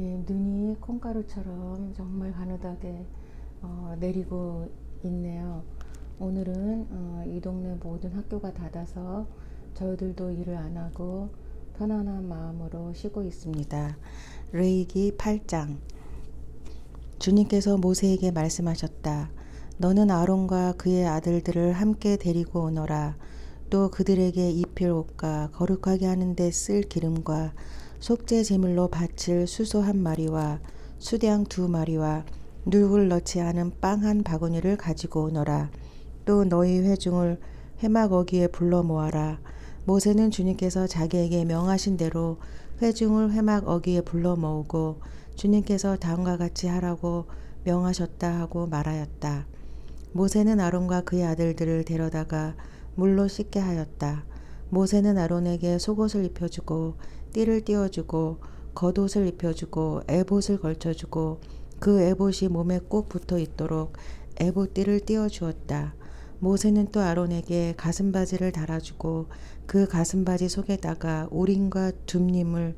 예, 눈이 콩가루처럼 정말 가느다게 내리고 있네요. 오늘은 이 동네 모든 학교가 닫아서 저희들도 일을 안 하고 편안한 마음으로 쉬고 있습니다. 레위기 8장. 주님께서 모세에게 말씀하셨다. 너는 아론과 그의 아들들을 함께 데리고 오너라. 또 그들에게 입힐 옷과 거룩하게 하는 데 쓸 기름과 속죄 제물로 바칠 수소 한 마리와 수량 2마리와 누룩을 넣지 않은 빵 한 바구니를 가지고 오너라. 또 너희 회중을 회막 어귀에 불러 모아라. 모세는 주님께서 자기에게 명하신 대로 회중을 회막 어귀에 불러 모으고 주님께서 다음과 같이 하라고 명하셨다 하고 말하였다. 모세는 아론과 그의 아들들을 데려다가 물로 씻게 하였다. 모세는 아론에게 속옷을 입혀주고 띠를 띄워주고 겉옷을 입혀주고 에봇을 걸쳐주고 그 에봇이 몸에 꼭 붙어 있도록 에봇띠를 띄워주었다. 모세는 또 아론에게 가슴바지를 달아주고 그 가슴바지 속에다가 우림과 둠림을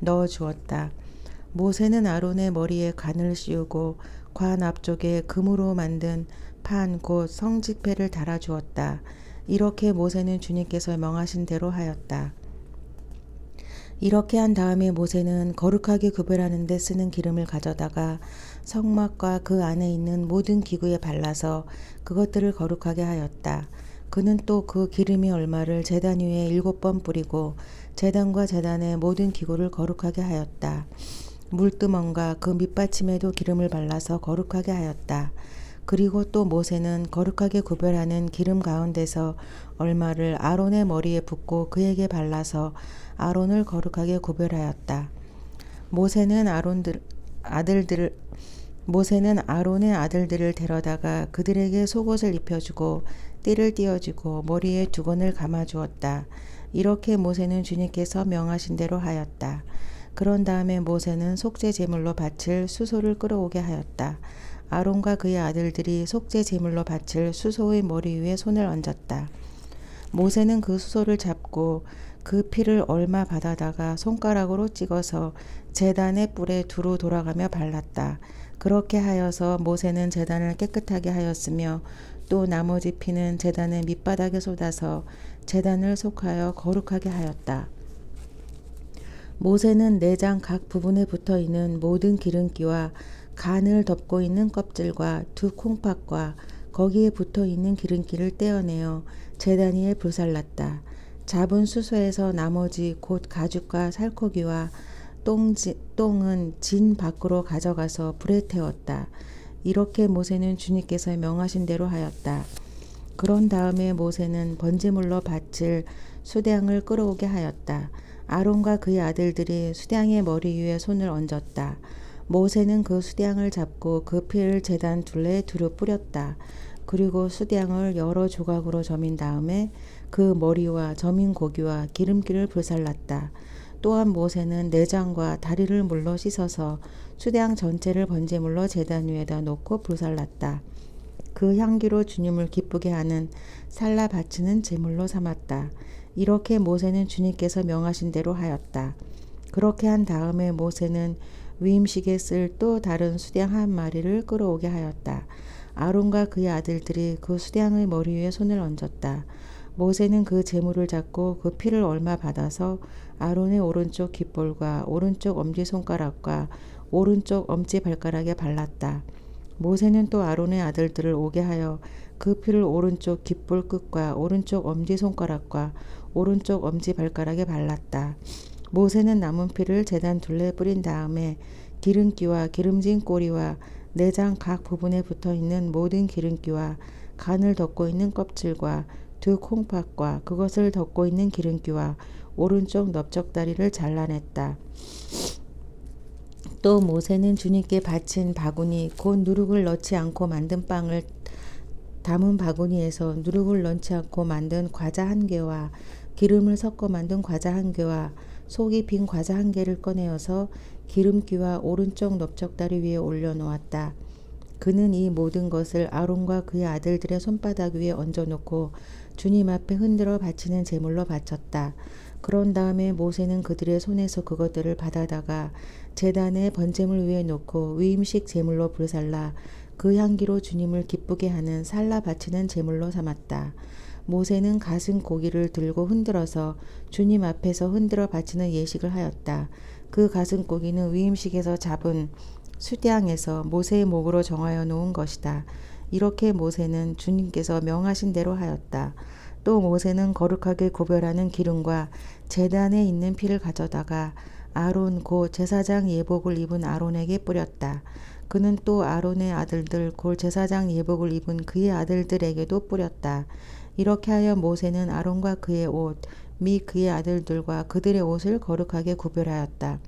넣어주었다. 모세는 아론의 머리에 관을 씌우고 관 앞쪽에 금으로 만든 판 곧 성지패를 달아주었다. 이렇게 모세는 주님께서 명하신 대로 하였다. 이렇게 한 다음에 모세는 거룩하게 구별하는 데 쓰는 기름을 가져다가 성막과 그 안에 있는 모든 기구에 발라서 그것들을 거룩하게 하였다. 그는 또 그 기름의 얼마를 제단 위에 7번 뿌리고 제단과 제단의 모든 기구를 거룩하게 하였다. 물두멍과 그 밑받침에도 기름을 발라서 거룩하게 하였다. 그리고 또 모세는 거룩하게 구별하는 기름 가운데서 얼마를 아론의 머리에 붓고 그에게 발라서 아론을 거룩하게 구별하였다. 모세는 아론의 아들들을 데려다가 그들에게 속옷을 입혀주고 띠를 띄워주고 머리에 두건을 감아주었다. 이렇게 모세는 주님께서 명하신 대로 하였다. 그런 다음에 모세는 속죄 제물로 바칠 수소를 끌어오게 하였다. 아론과 그의 아들들이 속죄 제물로 바칠 수소의 머리 위에 손을 얹었다. 모세는 그 수소를 잡고 그 피를 얼마 받아다가 손가락으로 찍어서 제단의 뿔에 두루 돌아가며 발랐다. 그렇게 하여서 모세는 제단을 깨끗하게 하였으며 또 나머지 피는 제단의 밑바닥에 쏟아서 제단을 속하여 거룩하게 하였다. 모세는 내장 각 부분에 붙어 있는 모든 기름기와 간을 덮고 있는 껍질과 두 콩팥과 거기에 붙어 있는 기름기를 떼어내어 제단 위에 불살랐다. 잡은 수소에서 나머지 곧 가죽과 살코기와 똥은 진 밖으로 가져가서 불에 태웠다. 이렇게 모세는 주님께서 명하신 대로 하였다. 그런 다음에 모세는 번제물로 바칠 수량을 끌어오게 하였다. 아론과 그의 아들들이 수량의 머리 위에 손을 얹었다. 모세는 그 수량을 잡고 그 피를 제단 둘레에 두루 뿌렸다. 그리고 수량을 여러 조각으로 저민 다음에 그 머리와 저민 고기와 기름기를 불살랐다. 또한 모세는 내장과 다리를 물로 씻어서 수량 전체를 번제물로 제단 위에다 놓고 불살랐다. 그 향기로 주님을 기쁘게 하는 살라 바치는 제물로 삼았다. 이렇게 모세는 주님께서 명하신 대로 하였다. 그렇게 한 다음에 모세는 위임식에 쓸 또 다른 수량 한 마리를 끌어오게 하였다. 아론과 그의 아들들이 그 수량의 머리 위에 손을 얹었다. 모세는 그 제물을 잡고 그 피를 얼마 받아서 아론의 오른쪽 귓볼과 오른쪽 엄지손가락과 오른쪽 엄지발가락에 발랐다. 모세는 또 아론의 아들들을 오게 하여 그 피를 오른쪽 귓볼 끝과 오른쪽 엄지손가락과 오른쪽 엄지발가락에 발랐다. 모세는 남은 피를 제단 둘레에 뿌린 다음에 기름기와 기름진 꼬리와 내장 각 부분에 붙어 있는 모든 기름기와 간을 덮고 있는 껍질과 두 콩팥과 그것을 덮고 있는 기름기와 오른쪽 넓적다리를 잘라냈다. 또 모세는 주님께 바친 바구니 곧 누룩을 넣지 않고 만든 빵을 담은 바구니에서 누룩을 넣지 않고 만든 과자 한 개와 기름을 섞어 만든 과자 한 개와 속이 빈 과자 한 개를 꺼내어서 기름기와 오른쪽 넓적다리 위에 올려놓았다. 그는 이 모든 것을 아론과 그의 아들들의 손바닥 위에 얹어놓고 주님 앞에 흔들어 바치는 제물로 바쳤다. 그런 다음에 모세는 그들의 손에서 그것들을 받아다가 제단의 번제물 위에 놓고 위임식 제물로 불살라 그 향기로 주님을 기쁘게 하는 살라 바치는 제물로 삼았다. 모세는 가슴 고기를 들고 흔들어서 주님 앞에서 흔들어 바치는 예식을 하였다. 그 가슴 고기는 위임식에서 잡은 수대양에서 모세의 목으로 정하여 놓은 것이다. 이렇게 모세는 주님께서 명하신 대로 하였다. 또 모세는 거룩하게 구별하는 기름과 제단에 있는 피를 가져다가 아론 곧 제사장 예복을 입은 아론에게 뿌렸다. 그는 또 아론의 아들들 곧 제사장 예복을 입은 그의 아들들에게도 뿌렸다. 이렇게 하여 모세는 아론과 그의 옷 및 그의 아들들과 그들의 옷을 거룩하게 구별하였다.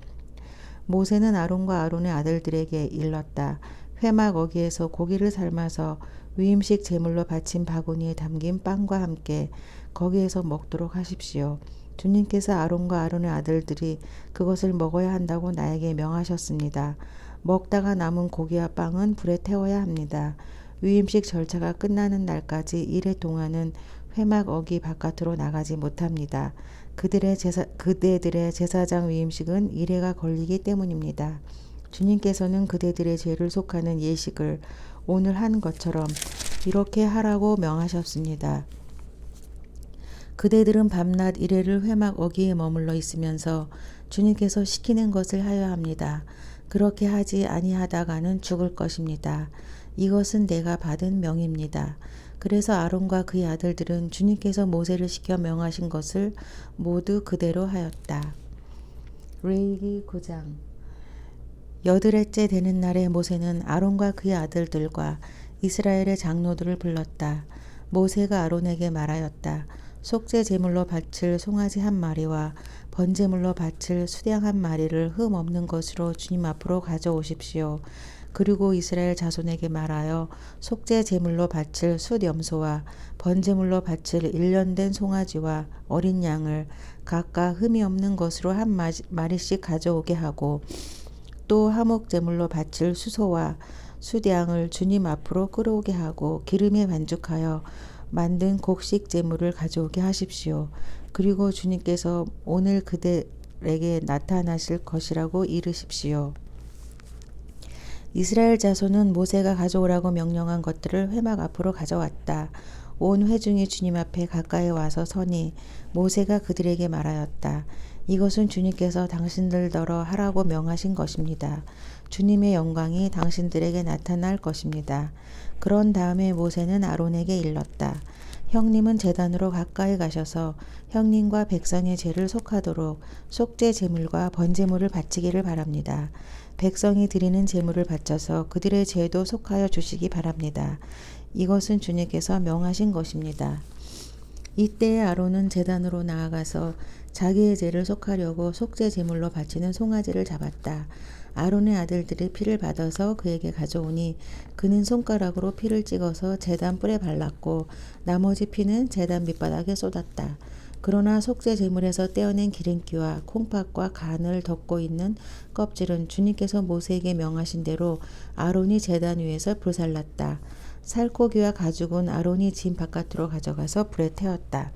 모세는 아론과 아론의 아들들에게 일렀다. 회막 어기에서 고기를 삶아서 위임식 제물로 바친 바구니에 담긴 빵과 함께 거기에서 먹도록 하십시오. 주님께서 아론과 아론의 아들들이 그것을 먹어야 한다고 나에게 명하셨습니다. 먹다가 남은 고기와 빵은 불에 태워야 합니다. 위임식 절차가 끝나는 날까지 이래 동안은 회막 어기 바깥으로 나가지 못합니다. 그대들의 제사장 위임식은 이래가 걸리기 때문입니다. 주님께서는 그대들의 죄를 속하는 예식을 오늘 한 것처럼 이렇게 하라고 명하셨습니다. 그대들은 밤낮 이래를 회막 어기에 머물러 있으면서 주님께서 시키는 것을 하여야 합니다. 그렇게 하지 아니하다가는 죽을 것입니다. 이것은 내가 받은 명입니다. 그래서 아론과 그의 아들들은 주님께서 모세를 시켜 명하신 것을 모두 그대로 하였다. 레위기 9장. 여드렛째 되는 날에 모세는 아론과 그의 아들들과 이스라엘의 장로들을 불렀다. 모세가 아론에게 말하였다. 속죄 제물로 바칠 송아지 한 마리와 번제물로 바칠 수양 한 마리를 흠 없는 것으로 주님 앞으로 가져오십시오. 그리고 이스라엘 자손에게 말하여 속죄 제물로 바칠 숫염소와 번제물로 바칠 1년 된 송아지와 어린 양을 각각 흠이 없는 것으로 한 마리씩 가져오게 하고 또 화목 제물로 바칠 수소와 숫양을 주님 앞으로 끌어오게 하고 기름에 반죽하여 만든 곡식 제물을 가져오게 하십시오. 그리고 주님께서 오늘 그들에게 나타나실 것이라고 이르십시오. 이스라엘 자손은 모세가 가져오라고 명령한 것들을 회막 앞으로 가져왔다. 온 회중이 주님 앞에 가까이 와서 서니 모세가 그들에게 말하였다. 이것은 주님께서 당신들더러 하라고 명하신 것입니다. 주님의 영광이 당신들에게 나타날 것입니다. 그런 다음에 모세는 아론에게 일렀다. 형님은 제단으로 가까이 가셔서 형님과 백성의 죄를 속하도록 속죄 제물과 번제물을 바치기를 바랍니다. 백성이 드리는 제물을 바쳐서 그들의 죄도 속하여 주시기 바랍니다. 이것은 주님께서 명하신 것입니다. 이때에 아론은 제단으로 나아가서 자기의 죄를 속하려고 속죄 제물로 바치는 송아지를 잡았다. 아론의 아들들이 피를 받아서 그에게 가져오니 그는 손가락으로 피를 찍어서 제단 뿔에 발랐고 나머지 피는 제단 밑바닥에 쏟았다. 그러나 속죄 제물에서 떼어낸 기름기와 콩팥과 간을 덮고 있는 껍질은 주님께서 모세에게 명하신 대로 아론이 제단 위에서 불살랐다. 살코기와 가죽은 아론이 진 바깥으로 가져가서 불에 태웠다.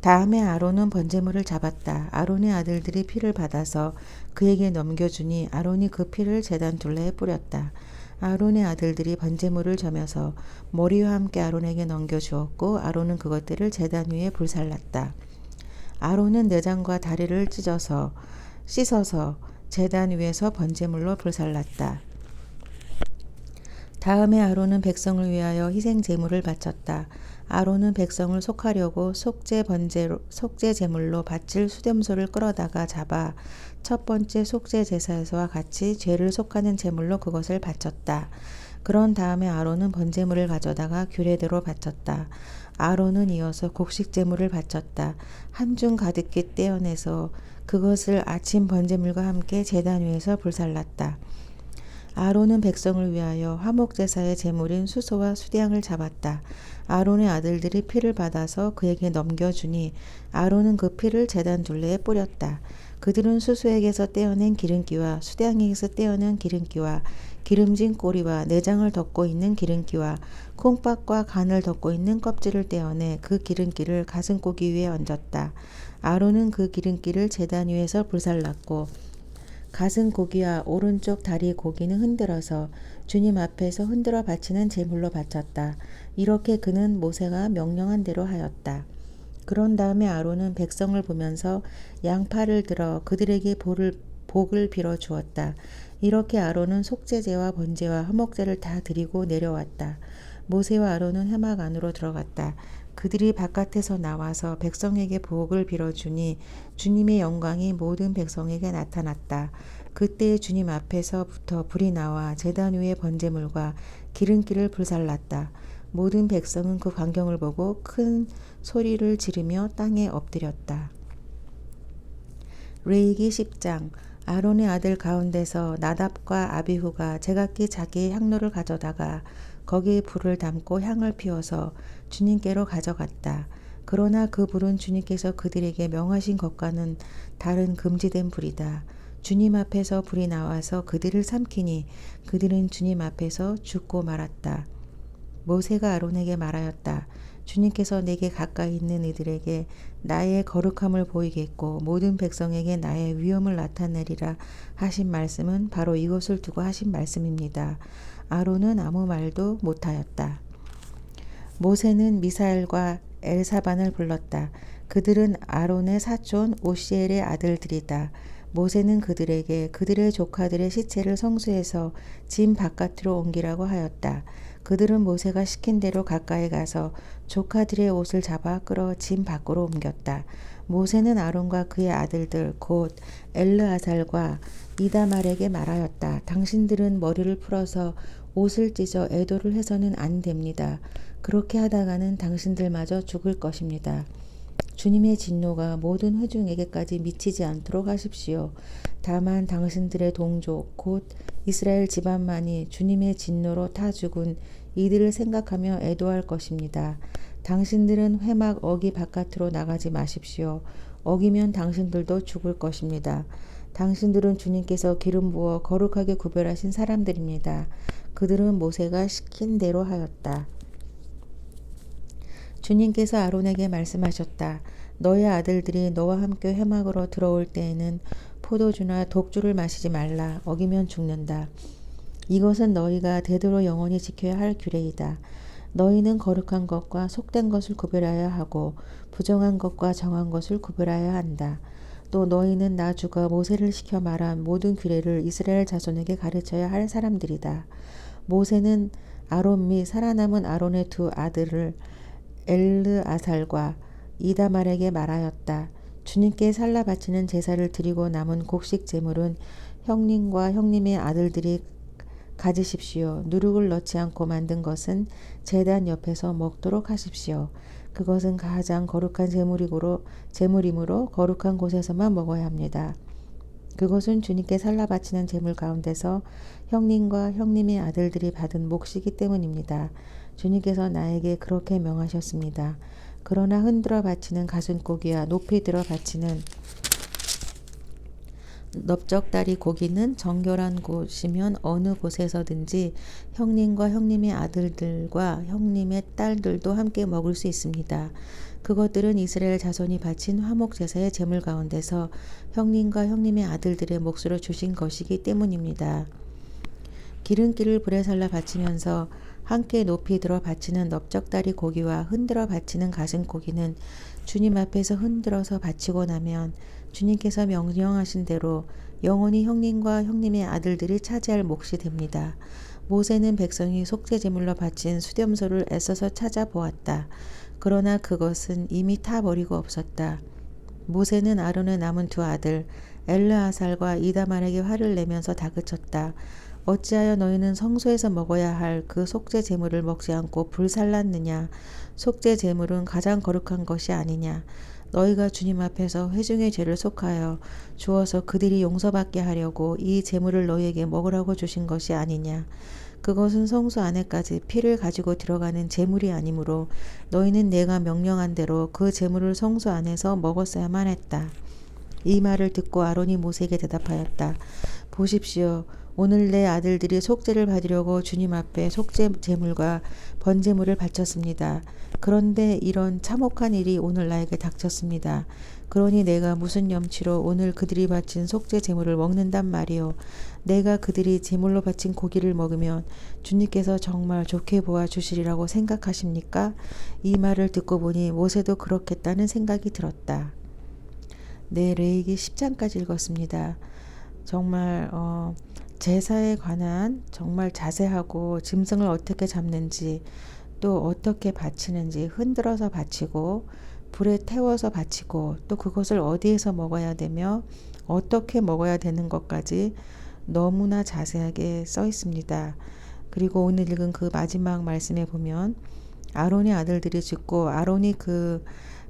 다음에 아론은 번제물을 잡았다. 아론의 아들들이 피를 받아서 그에게 넘겨주니 아론이 그 피를 제단 둘레에 뿌렸다. 아론의 아들들이 번제물을 저며서 머리와 함께 아론에게 넘겨주었고 아론은 그것들을 제단 위에 불살랐다. 아론은 내장과 다리를 씻어서 제단 위에서 번제물로 불살랐다. 다음에 아론은 백성을 위하여 희생 제물을 바쳤다. 아론은 백성을 속하려고 속죄 제물로 바칠 숫염소를 끌어다가 잡아 첫 번째 속죄 제사에서와 같이 죄를 속하는 제물로 그것을 바쳤다. 그런 다음에 아론은 번제물을 가져다가 규례대로 바쳤다. 아론은 이어서 곡식 제물을 바쳤다. 한 중 가득히 떼어내서 그것을 아침 번제물과 함께 제단 위에서 불살랐다. 아론은 백성을 위하여 화목제사의 제물인 수소와 수량을 잡았다. 아론의 아들들이 피를 받아서 그에게 넘겨주니 아론은 그 피를 제단 둘레에 뿌렸다. 그들은 수소에게서 떼어낸 기름기와 수량에게서 떼어낸 기름기와 기름진 꼬리와 내장을 덮고 있는 기름기와 콩팥과 간을 덮고 있는 껍질을 떼어내 그 기름기를 가슴고기 위에 얹었다. 아론은 그 기름기를 제단 위에서 불살랐고 가슴 고기와 오른쪽 다리 고기는 흔들어서 주님 앞에서 흔들어 바치는 제물로 바쳤다. 이렇게 그는 모세가 명령한 대로 하였다. 그런 다음에 아론은 백성을 보면서 양팔을 들어 그들에게 복을 빌어 주었다. 이렇게 아론은 속죄제와 번제와 화목제를 다 드리고 내려왔다. 모세와 아론은 회막 안으로 들어갔다. 그들이 바깥에서 나와서 백성에게 복을 빌어주니 주님의 영광이 모든 백성에게 나타났다. 그때 주님 앞에서부터 불이 나와 제단 위의 번제물과 기름기를 불살랐다. 모든 백성은 그 광경을 보고 큰 소리를 지르며 땅에 엎드렸다. 레위기 10장. 아론의 아들 가운데서 나답과 아비후가 제각기 자기의 향로를 가져다가 거기에 불을 담고 향을 피워서 주님께로 가져갔다. 그러나 그 불은 주님께서 그들에게 명하신 것과는 다른 금지된 불이다. 주님 앞에서 불이 나와서 그들을 삼키니 그들은 주님 앞에서 죽고 말았다. 모세가 아론에게 말하였다. 주님께서 내게 가까이 있는 이들에게 나의 거룩함을 보이겠고 모든 백성에게 나의 위엄을 나타내리라 하신 말씀은 바로 이것을 두고 하신 말씀입니다. 아론은 아무 말도 못하였다. 모세는 미사엘과 엘사반을 불렀다. 그들은 아론의 사촌 오시엘의 아들들이다. 모세는 그들에게 그들의 조카들의 시체를 성소에서 짐 바깥으로 옮기라고 하였다. 그들은 모세가 시킨 대로 가까이 가서 조카들의 옷을 잡아 끌어 짐 밖으로 옮겼다. 모세는 아론과 그의 아들들 곧 엘르아살과 이다말에게 말하였다. 당신들은 머리를 풀어서 옷을 찢어 애도를 해서는 안 됩니다. 그렇게 하다가는 당신들마저 죽을 것입니다. 주님의 진노가 모든 회중에게까지 미치지 않도록 하십시오. 다만 당신들의 동족 곧 이스라엘 집안만이 주님의 진노로 타 죽은 이들을 생각하며 애도할 것입니다. 당신들은 회막 어기 바깥으로 나가지 마십시오. 어기면 당신들도 죽을 것입니다. 당신들은 주님께서 기름 부어 거룩하게 구별하신 사람들입니다. 그들은 모세가 시킨 대로 하였다. 주님께서 아론에게 말씀하셨다. 너의 아들들이 너와 함께 회막으로 들어올 때에는 포도주나 독주를 마시지 말라. 어기면 죽는다. 이것은 너희가 되도록 영원히 지켜야 할 규례이다. 너희는 거룩한 것과 속된 것을 구별하여야 하고 부정한 것과 정한 것을 구별하여야 한다. 또 너희는 나 주가 모세를 시켜 말한 모든 규례를 이스라엘 자손에게 가르쳐야 할 사람들이다. 모세는 아론 및 살아남은 아론의 두 아들을 엘르아살과 이다말에게 말하였다. 주님께 살라 바치는 제사를 드리고 남은 곡식 제물은 형님과 형님의 아들들이 가지십시오. 누룩을 넣지 않고 만든 것은 제단 옆에서 먹도록 하십시오. 그것은 가장 거룩한 제물이므로 거룩한 곳에서만 먹어야 합니다. 그것은 주님께 살라 바치는 제물 가운데서 형님과 형님의 아들들이 받은 몫이기 때문입니다. 주님께서 나에게 그렇게 명하셨습니다. 그러나 흔들어 바치는 가슴고기와 높이 들어 바치는 넓적다리 고기는 정결한 곳이면 어느 곳에서든지 형님과 형님의 아들들과 형님의 딸들도 함께 먹을 수 있습니다. 그것들은 이스라엘 자손이 바친 화목제사의 제물 가운데서 형님과 형님의 아들들의 몫으로 주신 것이기 때문입니다. 기름기를 불에 살라 바치면서 함께 높이 들어 바치는 넓적다리 고기와 흔들어 바치는 가슴고기는 주님 앞에서 흔들어서 바치고 나면 주님께서 명령하신 대로 영원히 형님과 형님의 아들들이 차지할 몫이 됩니다. 모세는 백성이 속죄제물로 바친 수렴소를 애써서 찾아보았다. 그러나 그것은 이미 타버리고 없었다. 모세는 아론의 남은 두 아들 엘르아살과 이다말에게 화를 내면서 다그쳤다. 어찌하여 너희는 성소에서 먹어야 할 그 속죄 제물을 먹지 않고 불살랐느냐? 속죄 제물은 가장 거룩한 것이 아니냐? 너희가 주님 앞에서 회중의 죄를 속하여 주어서 그들이 용서받게 하려고 이 제물을 너희에게 먹으라고 주신 것이 아니냐? 그것은 성소 안에까지 피를 가지고 들어가는 제물이 아니므로 너희는 내가 명령한 대로 그 제물을 성소 안에서 먹었어야만 했다. 이 말을 듣고 아론이 모세에게 대답하였다. 보십시오. 오늘 내 아들들이 속죄를 받으려고 주님 앞에 속죄 제물과 번제물을 바쳤습니다. 그런데 이런 참혹한 일이 오늘 나에게 닥쳤습니다. 그러니 내가 무슨 염치로 오늘 그들이 바친 속죄 제물을 먹는단 말이요. 내가 그들이 제물로 바친 고기를 먹으면 주님께서 정말 좋게 보아 주시리라고 생각하십니까? 이 말을 듣고 보니 모세도 그렇겠다는 생각이 들었다. 네, 레위기 10장까지 읽었습니다. 정말 제사에 관한 정말 자세하고 짐승을 어떻게 잡는지, 또 어떻게 바치는지, 흔들어서 바치고 불에 태워서 바치고, 또 그것을 어디에서 먹어야 되며 어떻게 먹어야 되는 것까지 너무나 자세하게 써 있습니다. 그리고 오늘 읽은 그 마지막 말씀에 보면 아론의 아들들이 죽고 아론이 그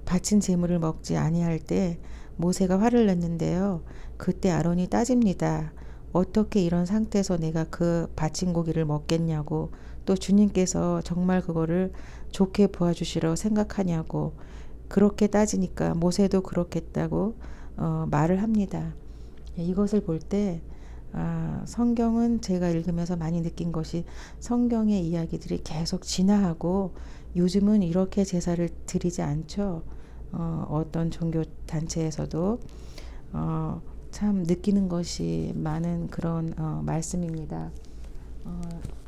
바친 제물을 먹지 아니할 때 모세가 화를 냈는데요. 그때 아론이 따집니다. 어떻게 이런 상태에서 내가 그 바친 고기를 먹겠냐고, 또 주님께서 정말 그거를 좋게 보아주시라고 생각하냐고, 그렇게 따지니까 모세도 그렇겠다고 말을 합니다. 이것을 볼 때 성경은 제가 읽으면서 많이 느낀 것이, 성경의 이야기들이 계속 진화하고 요즘은 이렇게 제사를 드리지 않죠. 어떤 종교 단체에서도 참 느끼는 것이 많은 그런 말씀입니다.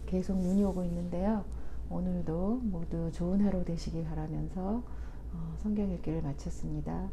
계속 눈이 오고 있는데요. 오늘도 모두 좋은 하루 되시기 바라면서 성경 읽기를 마쳤습니다.